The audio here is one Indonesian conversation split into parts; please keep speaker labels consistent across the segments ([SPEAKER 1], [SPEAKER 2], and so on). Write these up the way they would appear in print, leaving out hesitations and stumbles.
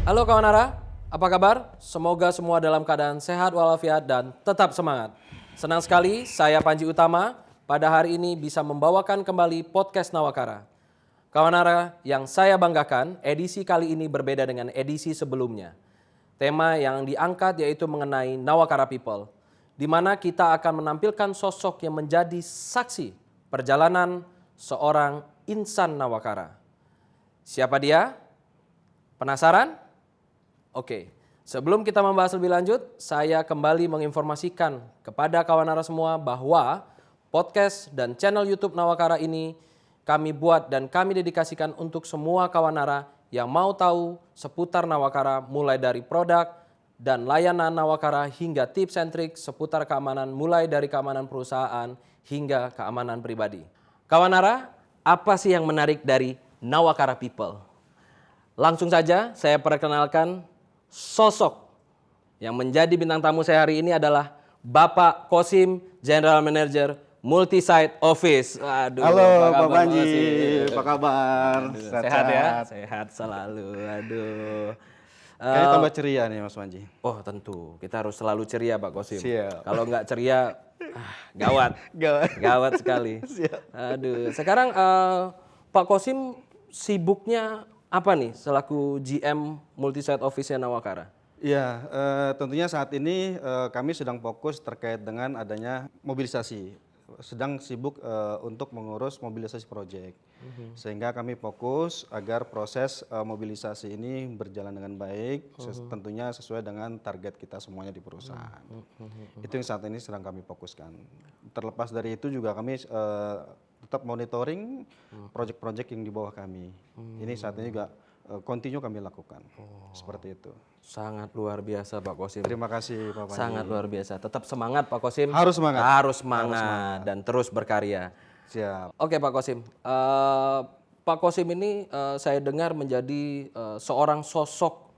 [SPEAKER 1] Halo kawan Ara, apa kabar? Semoga semua dalam keadaan sehat walafiat dan tetap semangat. Senang sekali saya Panji Utama pada hari ini bisa membawakan kembali podcast Nawakara. Kawan Ara, yang saya banggakan, edisi kali ini berbeda dengan edisi sebelumnya. Tema yang diangkat yaitu mengenai Nawakara People, di mana kita akan menampilkan sosok yang menjadi saksi perjalanan seorang insan Nawakara. Siapa dia? Penasaran? Oke, sebelum kita membahas lebih lanjut, saya kembali menginformasikan kepada kawan Nara semua bahwa podcast dan channel YouTube Nawakara ini kami buat dan kami dedikasikan untuk semua kawan Nara yang mau tahu seputar Nawakara, mulai dari produk dan layanan Nawakara hingga tips and trik seputar keamanan, mulai dari keamanan perusahaan hingga keamanan pribadi. Kawan Nara, apa sih yang menarik dari Nawakara People? Langsung saja saya perkenalkan sosok yang menjadi bintang tamu saya hari ini adalah Bapak Kosim, General Manager Multisite Office.
[SPEAKER 2] Aduh, halo Pak Panji, apa kabar?
[SPEAKER 1] Sehat ya? Sehat selalu. Aduh.
[SPEAKER 2] Kayaknya tambah ceria nih Mas Panji.
[SPEAKER 1] Oh tentu, kita harus selalu ceria Pak Kosim.
[SPEAKER 2] Siap.
[SPEAKER 1] Kalau nggak ceria, gawat. Gawat sekali.
[SPEAKER 2] Siap.
[SPEAKER 1] Aduh, sekarang Pak Kosim sibuknya apa nih selaku GM Multisite Office Nawakara?
[SPEAKER 2] Iya, tentunya saat ini kami sedang fokus terkait dengan adanya mobilisasi. Sedang sibuk untuk mengurus mobilisasi proyek. Sehingga kami fokus agar proses mobilisasi ini berjalan dengan baik, tentunya sesuai dengan target kita semuanya di perusahaan. Itu yang saat ini sedang kami fokuskan. Terlepas dari itu juga kami tetap monitoring proyek-proyek yang di bawah kami. Ini saat ini juga continue kami lakukan. Seperti itu.
[SPEAKER 1] Sangat luar biasa Pak Kosim.
[SPEAKER 2] Terima kasih Pak Panji.
[SPEAKER 1] Sangat luar biasa. Tetap semangat Pak Kosim.
[SPEAKER 2] Harus semangat.
[SPEAKER 1] Harus semangat dan terus berkarya.
[SPEAKER 2] Siap.
[SPEAKER 1] Oke Pak Kosim. Pak Kosim ini saya dengar menjadi seorang sosok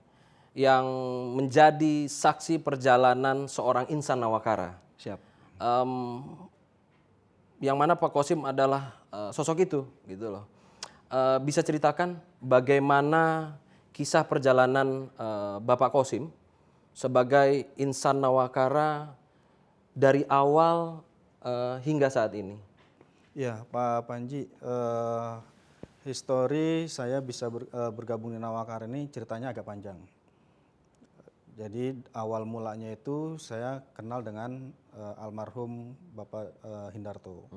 [SPEAKER 1] yang menjadi saksi perjalanan seorang insan Nawakara.
[SPEAKER 2] Siap.
[SPEAKER 1] Yang mana Pak Kosim adalah sosok itu, gitu loh. Bisa ceritakan bagaimana kisah perjalanan Bapak Kosim sebagai insan Nawakara dari awal hingga saat ini?
[SPEAKER 2] Ya Pak Panji, histori saya bisa bergabung di Nawakara ini ceritanya agak panjang. Jadi awal mulanya itu saya kenal dengan almarhum Bapak Hindarto.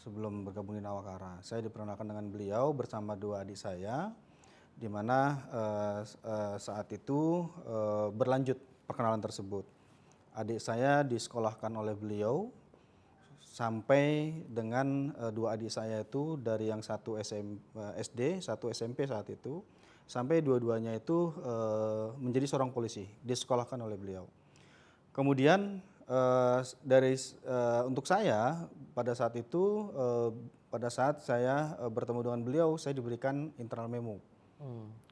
[SPEAKER 2] Sebelum bergabung di Nawakara, saya diperkenalkan dengan beliau bersama dua adik saya, di mana saat itu berlanjut perkenalan tersebut. Adik saya disekolahkan oleh beliau sampai dengan dua adik saya itu dari yang satu SD, satu SMP saat itu, sampai dua-duanya itu menjadi seorang polisi, disekolahkan oleh beliau. Kemudian untuk saya pada saat itu, pada saat saya bertemu dengan beliau, saya diberikan internal memo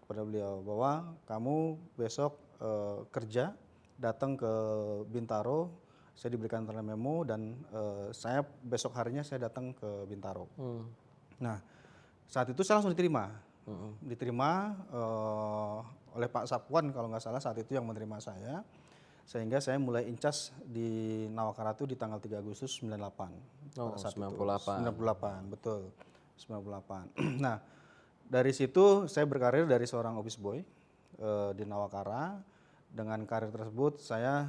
[SPEAKER 2] kepada beliau bahwa kamu besok kerja datang ke Bintaro. Saya diberikan internal memo dan saya besok harinya saya datang ke Bintaro. Nah saat itu saya langsung diterima oleh Pak Sapwan kalau nggak salah saat itu yang menerima saya. Sehingga saya mulai incas di Nawakara itu di tanggal 3 Agustus 98.
[SPEAKER 1] Oh,
[SPEAKER 2] pada saat
[SPEAKER 1] 98.
[SPEAKER 2] Itu. 98, betul. 98. Nah, dari situ saya berkarir dari seorang office boy di Nawakara. Dengan karir tersebut saya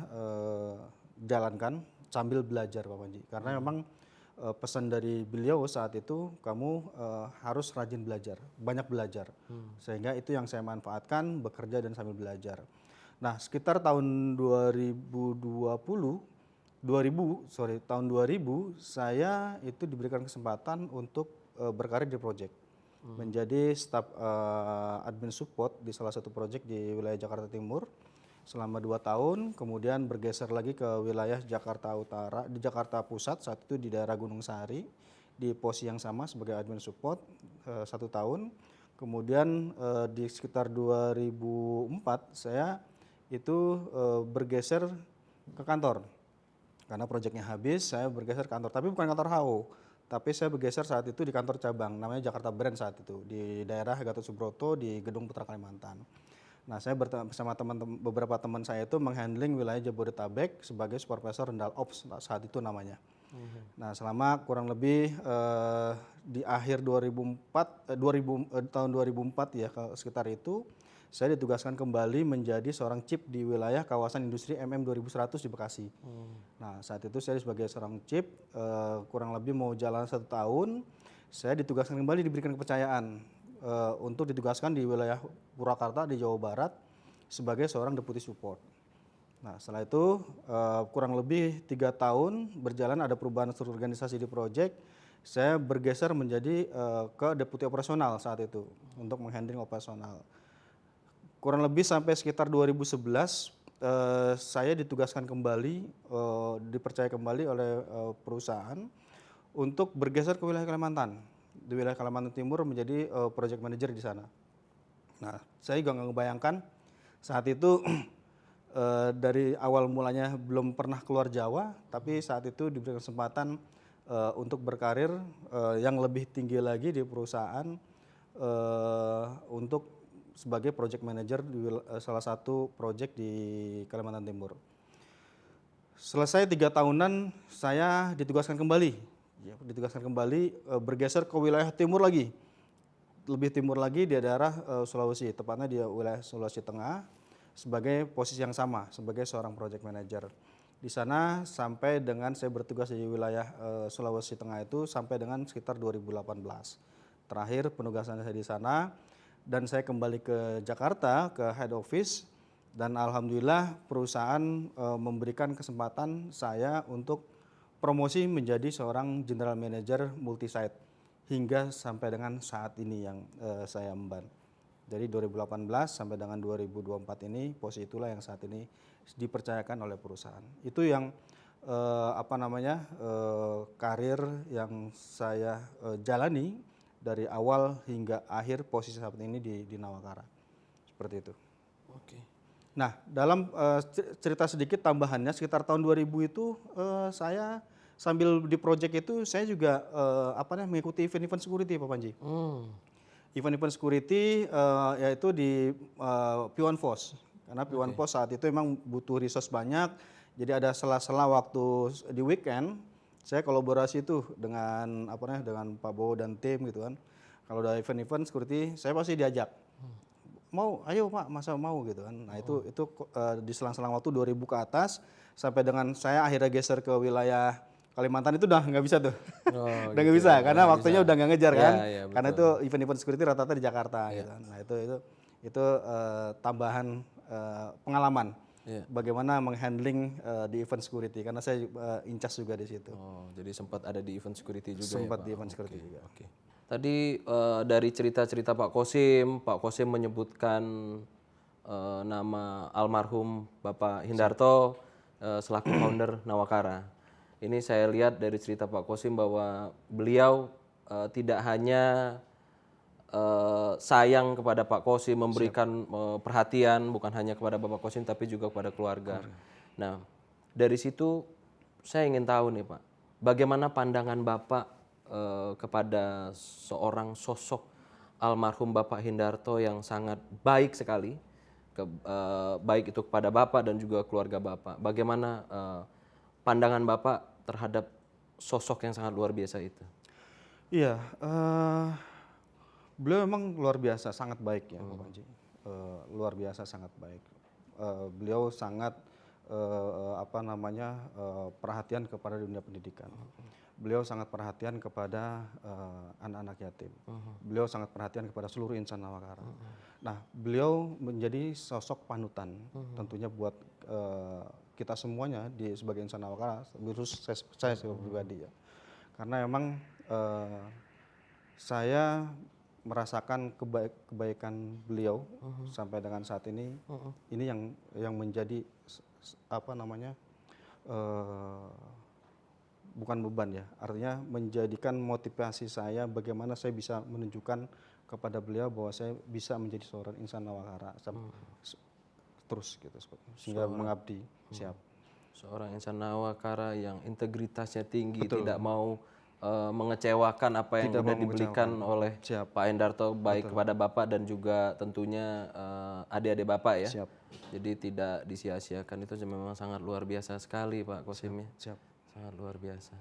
[SPEAKER 2] jalankan sambil belajar Pak Panji. Karena memang pesan dari beliau saat itu, kamu harus rajin belajar, banyak belajar. Sehingga itu yang saya manfaatkan, bekerja dan sambil belajar. Nah, sekitar tahun 2000 saya itu diberikan kesempatan untuk berkarir di proyek. Menjadi staf admin support di salah satu proyek di wilayah Jakarta Timur selama 2 tahun, kemudian bergeser lagi ke wilayah Jakarta Utara, di Jakarta Pusat, saat itu di daerah Gunung Sahari, di posisi yang sama sebagai admin support 1 tahun. Kemudian di sekitar 2004 saya itu bergeser ke kantor karena proyeknya habis. Saya bergeser ke kantor, tapi bukan kantor HO, tapi saya bergeser saat itu di kantor cabang namanya Jakarta Brand saat itu di daerah Gatot Subroto di Gedung Putra Kalimantan. Nah, saya bersama beberapa teman saya itu menghandling wilayah Jabodetabek sebagai supervisor Rendal Ops saat itu namanya. Nah, selama kurang lebih di akhir 2004 ya sekitar itu, saya ditugaskan kembali menjadi seorang chip di wilayah kawasan industri MM 2100 di Bekasi. Nah, saat itu saya sebagai seorang chip kurang lebih mau jalan 1 tahun, saya ditugaskan kembali, diberikan kepercayaan untuk ditugaskan di wilayah Purwakarta di Jawa Barat sebagai seorang deputi support. Nah, setelah itu kurang lebih 3 tahun berjalan, ada perubahan struktur organisasi di proyek, saya bergeser menjadi ke deputi operasional saat itu untuk menghandling operasional. Kurang lebih sampai sekitar 2011 saya ditugaskan kembali, dipercaya kembali oleh perusahaan untuk bergeser ke wilayah Kalimantan. Di wilayah Kalimantan Timur menjadi project manager di sana. Nah, saya juga nggak ngebayangkan saat itu dari awal mulanya belum pernah keluar Jawa, tapi saat itu diberikan kesempatan untuk berkarir yang lebih tinggi lagi di perusahaan untuk sebagai project manager di salah satu project di Kalimantan Timur. Selesai 3 tahunan, saya ditugaskan kembali. Bergeser ke wilayah timur lagi, lebih timur lagi di daerah Sulawesi, tepatnya di wilayah Sulawesi Tengah, sebagai posisi yang sama, sebagai seorang project manager. Di sana sampai dengan saya bertugas di wilayah Sulawesi Tengah itu sampai dengan sekitar 2018. Terakhir penugasan saya di sana, dan saya kembali ke Jakarta, ke head office, dan alhamdulillah perusahaan memberikan kesempatan saya untuk promosi menjadi seorang general manager multi-site hingga sampai dengan saat ini yang saya emban. Dari 2018 sampai dengan 2024 ini, posisi itulah yang saat ini dipercayakan oleh perusahaan. Itu yang karir yang saya jalani dari awal hingga akhir posisi saat ini di Nawakara. Seperti itu.
[SPEAKER 1] Oke.
[SPEAKER 2] Nah, dalam cerita sedikit tambahannya, sekitar tahun 2000 itu saya sambil di project itu saya juga mengikuti event-event security, Pak Panji. Event-event security yaitu di P1FOS. Karena P1FOS saat itu memang butuh resource banyak, jadi ada sela-sela waktu di weekend saya kolaborasi tuh dengan dengan Pak Bowo dan tim gitu kan. Kalau ada event-event security, saya pasti diajak. Mau, ayo Pak, masa mau gitu kan. Nah, itu di selang-selang waktu 2000 ke atas sampai dengan saya akhirnya geser ke wilayah Kalimantan itu udah nggak bisa tuh.
[SPEAKER 1] Oh,
[SPEAKER 2] udah nggak
[SPEAKER 1] gitu.
[SPEAKER 2] bisa karena waktunya udah nggak ngejar kan.
[SPEAKER 1] Ya,
[SPEAKER 2] Karena itu event-event security rata-rata di Jakarta gitu kan. Nah, itu tambahan pengalaman. Bagaimana menghandling di event security karena saya incas juga di situ.
[SPEAKER 1] Oh, jadi sempat ada di event security juga.
[SPEAKER 2] Sempat
[SPEAKER 1] ya, Pak?
[SPEAKER 2] di event security juga.
[SPEAKER 1] Oke. Tadi dari cerita-cerita Pak Kosim menyebutkan nama almarhum Bapak Hindarto selaku founder Nawakara. Ini saya lihat dari cerita Pak Kosim bahwa beliau tidak hanya sayang kepada Pak Kosim, memberikan perhatian bukan hanya kepada Bapak Kosim tapi juga kepada keluarga. Nah, dari situ saya ingin tahu nih Pak, bagaimana pandangan Bapak kepada seorang sosok almarhum Bapak Hindarto yang sangat baik sekali, baik itu kepada Bapak dan juga keluarga Bapak. Bagaimana pandangan Bapak terhadap sosok yang sangat luar biasa itu?
[SPEAKER 2] Iya, beliau memang luar biasa, sangat baik ya Pak Panji. Luar biasa, sangat baik. Beliau sangat perhatian kepada dunia pendidikan. Beliau sangat perhatian kepada anak-anak yatim. Beliau sangat perhatian kepada seluruh insan Nawakara. Nah, beliau menjadi sosok panutan tentunya buat kita semuanya sebagai insan Nawakara, khusus saya pribadi ya. Karena memang saya merasakan kebaikan beliau sampai dengan saat ini. Ini yang menjadi bukan beban ya, artinya menjadikan motivasi saya bagaimana saya bisa menunjukkan kepada beliau bahwa saya bisa menjadi seorang insan Nawakara terus gitu, sehingga mengabdi. Siap.
[SPEAKER 1] Seorang insan Nawakara yang integritasnya tinggi, tidak mau mengecewakan apa yang
[SPEAKER 2] Tidak
[SPEAKER 1] sudah
[SPEAKER 2] mau
[SPEAKER 1] diberikan oleh
[SPEAKER 2] Siap.
[SPEAKER 1] Pak Hendarto baik kepada Bapak dan juga tentunya adik-adik Bapak ya.
[SPEAKER 2] Siap.
[SPEAKER 1] Jadi tidak disia-siakan, itu memang sangat luar biasa sekali Pak Kosim ya.
[SPEAKER 2] Siap.
[SPEAKER 1] Sangat luar biasa.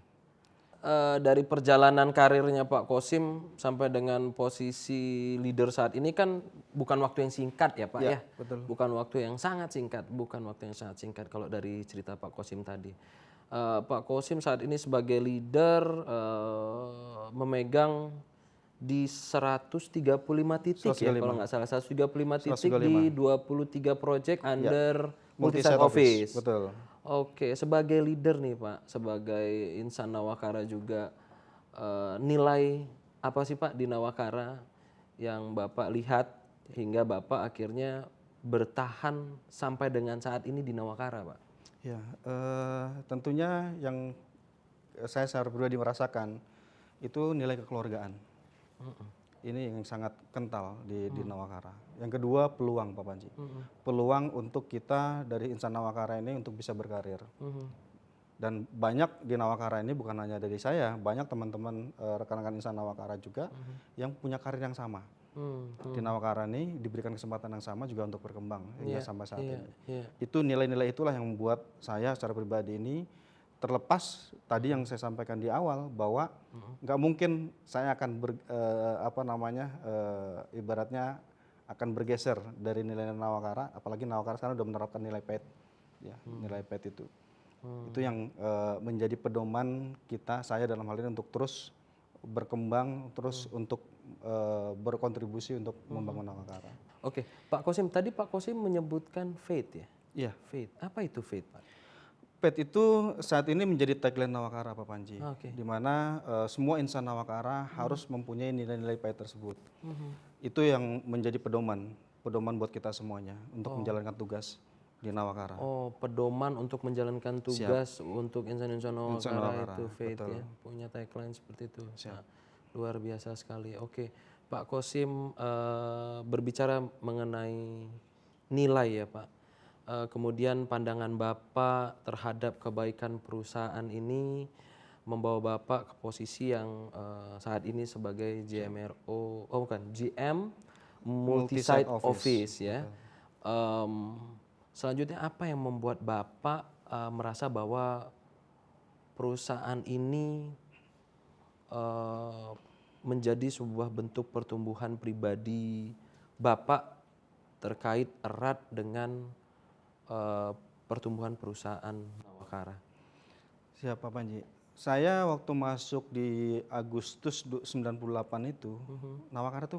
[SPEAKER 1] Dari perjalanan karirnya Pak Kosim sampai dengan posisi leader saat ini kan bukan waktu yang singkat ya Pak ya.
[SPEAKER 2] Betul.
[SPEAKER 1] Bukan waktu yang sangat singkat, bukan waktu yang sangat singkat kalau dari cerita Pak Kosim tadi. Pak Kosim saat ini sebagai leader memegang di 135 titik ya kalau nggak salah, 135 titik di 23 project under multi-site office.
[SPEAKER 2] Betul.
[SPEAKER 1] Oke, sebagai leader nih Pak, sebagai insan Nawakara juga, nilai apa sih Pak di Nawakara yang Bapak lihat hingga Bapak akhirnya bertahan sampai dengan saat ini di Nawakara Pak?
[SPEAKER 2] Ya, tentunya yang saya secara pribadi merasakan itu nilai kekeluargaan. Ini yang sangat kental di Nawakara. Yang kedua peluang Pak Panji. Peluang untuk kita dari insan Nawakara ini untuk bisa berkarir. Dan banyak di Nawakara ini bukan hanya dari saya, banyak teman-teman rekan-rekan insan Nawakara juga yang punya karir yang sama. Di Nawakara ini diberikan kesempatan yang sama juga untuk berkembang hingga sampai saat ini. Itu nilai-nilai itulah yang membuat saya secara pribadi ini terlepas tadi yang saya sampaikan di awal bahwa nggak mungkin saya akan ibaratnya akan bergeser dari nilai Nawakara, apalagi Nawakara sekarang sudah menerapkan nilai PAET, ya nilai PAET itu. Itu yang menjadi pedoman kita, saya dalam hal ini untuk terus berkembang, terus untuk berkontribusi untuk membangun Nawakara.
[SPEAKER 1] Oke, Pak Kosim, tadi Pak Kosim menyebutkan faith ya?
[SPEAKER 2] Iya.
[SPEAKER 1] Faith, apa itu faith Pak?
[SPEAKER 2] PAET itu saat ini menjadi tagline Nawakara Pak Panji,
[SPEAKER 1] Oke.
[SPEAKER 2] di mana semua insan Nawakara harus mempunyai nilai-nilai PAET tersebut. Itu yang menjadi pedoman buat kita semuanya untuk menjalankan tugas di Nawakara.
[SPEAKER 1] Oh, pedoman untuk menjalankan tugas untuk insan-insan Nawakara itu faith ya, punya tagline seperti itu. Nah, luar biasa sekali. Oke, Pak Kosim berbicara mengenai nilai ya Pak. Kemudian pandangan Bapak terhadap kebaikan perusahaan ini membawa Bapak ke posisi yang saat ini sebagai GM Multi-Site Office ya. Selanjutnya apa yang membuat Bapak merasa bahwa perusahaan ini menjadi sebuah bentuk pertumbuhan pribadi Bapak terkait erat dengan pertumbuhan perusahaan Nawakara?
[SPEAKER 2] Siap Pak Panji. Saya waktu masuk di Agustus 98 itu, Nawakara itu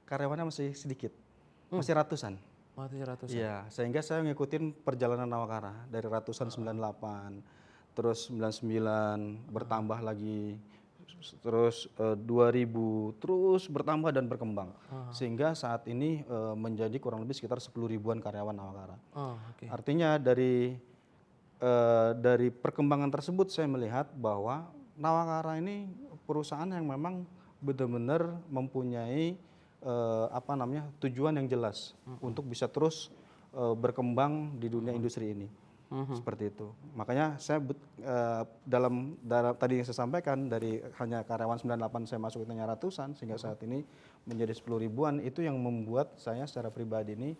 [SPEAKER 2] karyawannya masih sedikit, masih ratusan.
[SPEAKER 1] Masih ratusan.
[SPEAKER 2] Iya, sehingga saya ngikutin perjalanan Nawakara dari ratusan 98, terus 99 bertambah lagi, terus 2000 terus bertambah dan berkembang, sehingga saat ini menjadi kurang lebih sekitar 10.000-an karyawan Nawakara. Artinya dari perkembangan tersebut saya melihat bahwa Nawakara ini perusahaan yang memang benar-benar mempunyai tujuan yang jelas untuk bisa terus berkembang di dunia industri ini. Seperti itu. Makanya saya dalam tadi yang saya sampaikan, dari hanya karyawan 98 saya masuk itu hanya ratusan, sehingga saat ini menjadi 10.000-an. Itu yang membuat saya secara pribadi ini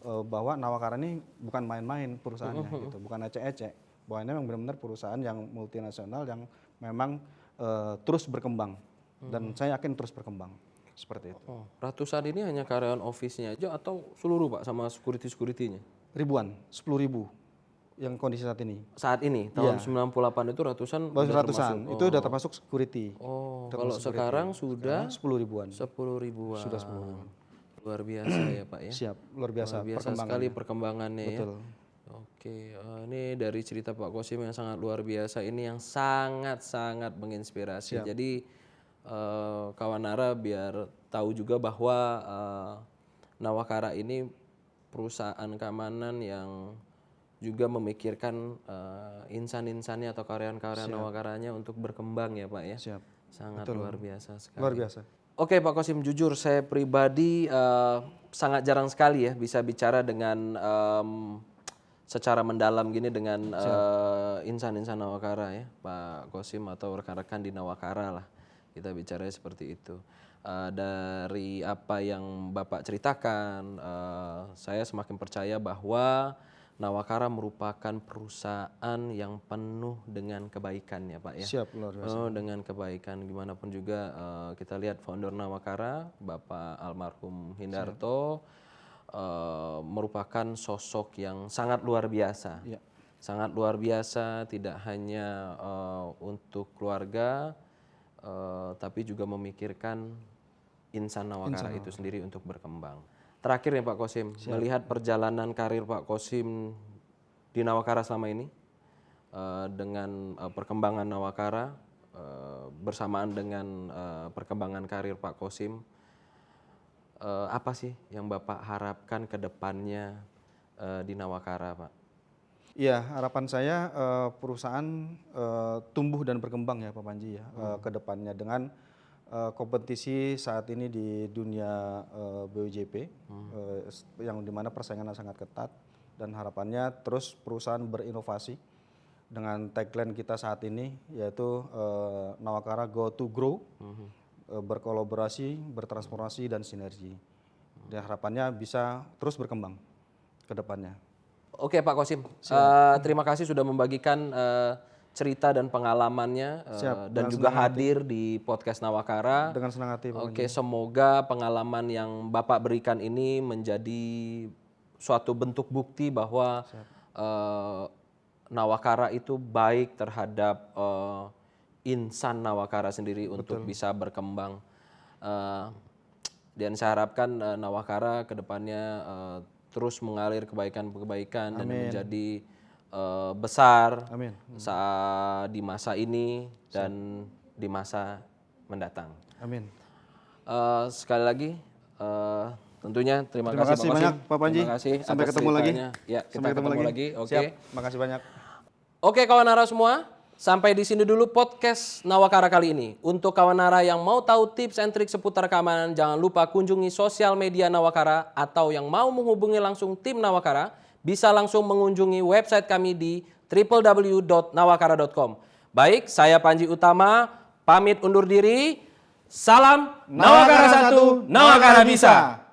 [SPEAKER 2] bahwa Nawakara ini bukan main-main perusahaannya gitu, bukan ecek-ecek. Bahwa ini memang benar-benar perusahaan yang multinasional yang memang terus berkembang, dan saya yakin terus berkembang. Seperti itu.
[SPEAKER 1] Ratusan ini hanya karyawan office-nya aja atau seluruh Pak sama security-security-nya?
[SPEAKER 2] Ribuan, 10.000 yang kondisi saat ini.
[SPEAKER 1] Saat ini tahun 98 itu ratusan.
[SPEAKER 2] Ratusan itu sudah termasuk security.
[SPEAKER 1] Kalau sekarang sudah
[SPEAKER 2] 10.000-an.
[SPEAKER 1] 10.000-an.
[SPEAKER 2] Sudah 10.000-an.
[SPEAKER 1] Luar biasa ya Pak ya.
[SPEAKER 2] Siap, luar biasa.
[SPEAKER 1] Luar biasa sekali perkembangannya.
[SPEAKER 2] Betul.
[SPEAKER 1] Ya. Oke, ini dari cerita Pak Kosim yang sangat luar biasa ini yang sangat-sangat menginspirasi. Jadi kawan Nara biar tahu juga bahwa Nawakara ini perusahaan keamanan yang juga memikirkan insan-insannya atau karyawan-karyawan Nawakaranya untuk berkembang ya Pak ya.
[SPEAKER 2] Siap.
[SPEAKER 1] Sangat luar biasa sekali.
[SPEAKER 2] Luar biasa.
[SPEAKER 1] Oke Pak Kosim, jujur saya pribadi sangat jarang sekali ya bisa bicara dengan secara mendalam gini dengan insan-insan Nawakara ya, Pak Kosim atau rekan-rekan di Nawakara lah. Kita bicara seperti itu. Dari apa yang Bapak ceritakan, saya semakin percaya bahwa Nawakara merupakan perusahaan yang penuh dengan kebaikan ya Pak ya.
[SPEAKER 2] Siap, luar biasa.
[SPEAKER 1] Penuh dengan kebaikan, gimana pun juga kita lihat founder Nawakara, Bapak almarhum Hindarto, merupakan sosok yang sangat luar biasa.
[SPEAKER 2] Iya.
[SPEAKER 1] Sangat luar biasa, tidak hanya untuk keluarga, tapi juga memikirkan insan Nawakara itu sendiri untuk berkembang. Terakhir nih Pak Kosim, melihat perjalanan karir Pak Kosim di Nawakara selama ini, dengan perkembangan Nawakara, bersamaan dengan perkembangan karir Pak Kosim, apa sih yang Bapak harapkan ke depannya di Nawakara Pak?
[SPEAKER 2] Iya, harapan saya perusahaan tumbuh dan berkembang ya Pak Panji ya ke depannya dengan kompetisi saat ini di dunia BOJP yang dimana persaingannya sangat ketat, dan harapannya terus perusahaan berinovasi dengan tagline kita saat ini yaitu Nawakara Go to Grow, berkolaborasi, bertransformasi dan sinergi. Dan harapannya bisa terus berkembang ke depannya.
[SPEAKER 1] Oke Pak Kosim, terima kasih sudah membagikan cerita dan pengalamannya dan juga hadir di podcast Nawakara.
[SPEAKER 2] Dengan senang hati Pak.
[SPEAKER 1] Oke, semoga pengalaman yang Bapak berikan ini menjadi suatu bentuk bukti bahwa Nawakara itu baik terhadap insan Nawakara sendiri untuk bisa berkembang. Dan saya harapkan Nawakara ke depannya terus mengalir kebaikan-kebaikan dan menjadi besar saat di masa ini dan di masa mendatang.
[SPEAKER 2] Amin.
[SPEAKER 1] Sekali lagi tentunya terima kasih Pak
[SPEAKER 2] banyak Pak Panji.
[SPEAKER 1] Terima kasih.
[SPEAKER 2] Sampai
[SPEAKER 1] atas
[SPEAKER 2] ketemu lagi.
[SPEAKER 1] ceritanya. Ya, kita
[SPEAKER 2] Sampai
[SPEAKER 1] ketemu lagi. Oke.
[SPEAKER 2] Siap. Makasih banyak.
[SPEAKER 1] Oke kawan Nara semua, sampai di sini dulu podcast Nawakara kali ini. Untuk kawan Nara yang mau tahu tips and trik seputar keamanan, jangan lupa kunjungi sosial media Nawakara, atau yang mau menghubungi langsung tim Nawakara, bisa langsung mengunjungi website kami di www.nawakara.com. Baik, saya Panji Utama, pamit undur diri. Salam Nawakara 1, Nawakara bisa.